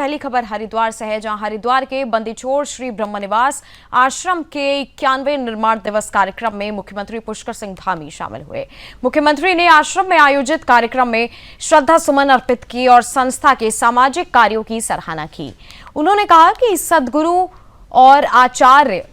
पहली खबर हरिद्वार से है, जहां हरिद्वार के बंदीछोड़ श्री ब्रह्मनिवास आश्रम के 91वें निर्माण दिवस कार्यक्रम में मुख्यमंत्री पुष्कर सिंह धामी शामिल हुए। मुख्यमंत्री ने आश्रम में आयोजित कार्यक्रम में श्रद्धा सुमन अर्पित की और संस्था के सामाजिक कार्यों की सराहना की। उन्होंने कहा कि सदगुरु और आचार्य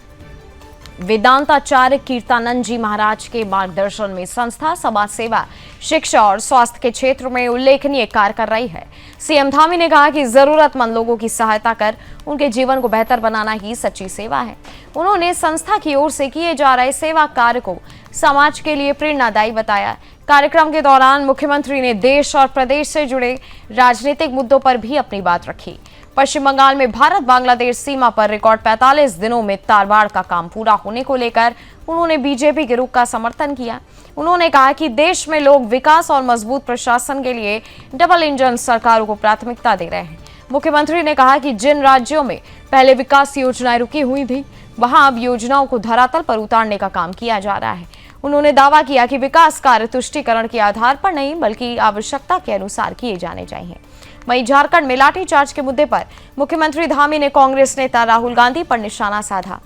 वेदांताचार्य कीर्तानंद जी महाराज के मार्गदर्शन में संस्था समाज सेवा, शिक्षा और स्वास्थ्य के क्षेत्र में उल्लेखनीय कार्य कर रही है। सीएम धामी ने कहा कि जरूरतमंद लोगों की सहायता कर उनके जीवन को बेहतर बनाना ही सच्ची सेवा है। उन्होंने संस्था की ओर से किए जा रहे सेवा कार्य को समाज के लिए प्रेरणादायी बताया। कार्यक्रम के दौरान मुख्यमंत्री ने देश और प्रदेश से जुड़े राजनीतिक मुद्दों पर भी अपनी बात रखी। पश्चिम बंगाल में भारत बांग्लादेश सीमा पर रिकॉर्ड 45 दिनों में तारबाड़ का काम पूरा होने को लेकर उन्होंने बीजेपी के रुख का समर्थन किया। उन्होंने कहा कि देश में लोग विकास और मजबूत प्रशासन के लिए डबल इंजन सरकारों को प्राथमिकता दे रहे हैं। मुख्यमंत्री ने कहा कि जिन राज्यों में पहले विकास योजनाएं रुकी हुई थी, वहां अब योजनाओं को धरातल पर उतारने का काम किया जा रहा है। उन्होंने दावा किया कि विकास कार्य तुष्टीकरण के आधार पर नहीं, बल्कि आवश्यकता के अनुसार किए जाने चाहिए। वहीं झारखंड में लाठीचार्ज के मुद्दे पर मुख्यमंत्री धामी ने कांग्रेस नेता राहुल गांधी पर निशाना साधा।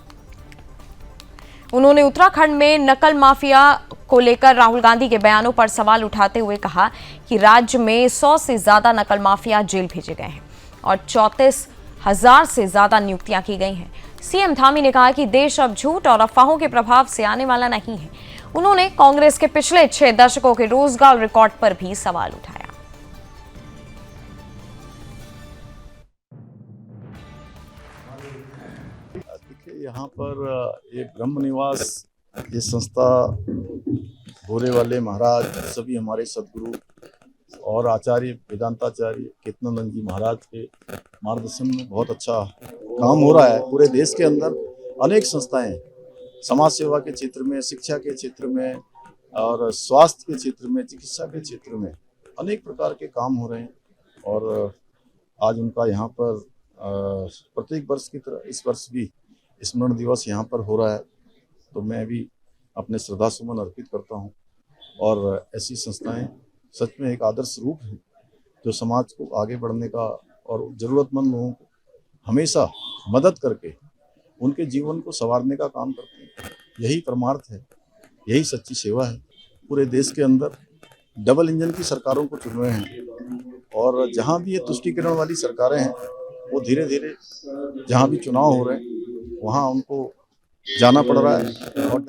उन्होंने उत्तराखंड में नकल माफिया को लेकर राहुल गांधी के बयानों पर सवाल उठाते हुए कहा कि राज्य में 100 से ज्यादा नकल माफिया जेल भेजे गए हैं और 34,000 से ज्यादा नियुक्तियां की गई हैं। सीएम धामी ने कहा कि देश अब झूठ और अफवाहों के प्रभाव से आने वाला नहीं है। उन्होंने कांग्रेस के पिछले 6 दशकों के रोजगार रिकॉर्ड पर भी सवाल उठाया। यहाँ पर ये ब्रह्मनिवास, ये संस्था भोरे वाले महाराज, सभी हमारे सदगुरु और आचार्य वेदांताचार्य कीर्तनानंद जी महाराज के मार्गदर्शन में बहुत अच्छा काम हो रहा है। पूरे देश के अंदर अनेक संस्थाएं समाज सेवा के क्षेत्र में, शिक्षा के क्षेत्र में और स्वास्थ्य के क्षेत्र में, चिकित्सा के क्षेत्र में अनेक प्रकार के काम हो रहे हैं। और आज उनका यहाँ पर प्रत्येक वर्ष की तरह इस वर्ष भी स्मरण दिवस यहाँ पर हो रहा है, तो मैं भी अपने श्रद्धा सुमन अर्पित करता हूँ। और ऐसी संस्थाएं सच में एक आदर्श रूप है जो समाज को आगे बढ़ने का और ज़रूरतमंद लोगों को हमेशा मदद करके उनके जीवन को संवारने का काम करते हैं। यही परमार्थ है, यही सच्ची सेवा है। पूरे देश के अंदर डबल इंजन की सरकारों को चुन रहे हैं और जहाँ भी ये तुष्टीकरण वाली सरकारें हैं, वो धीरे धीरे जहाँ भी चुनाव हो रहे हैं वहाँ उनको जाना पड़ रहा है और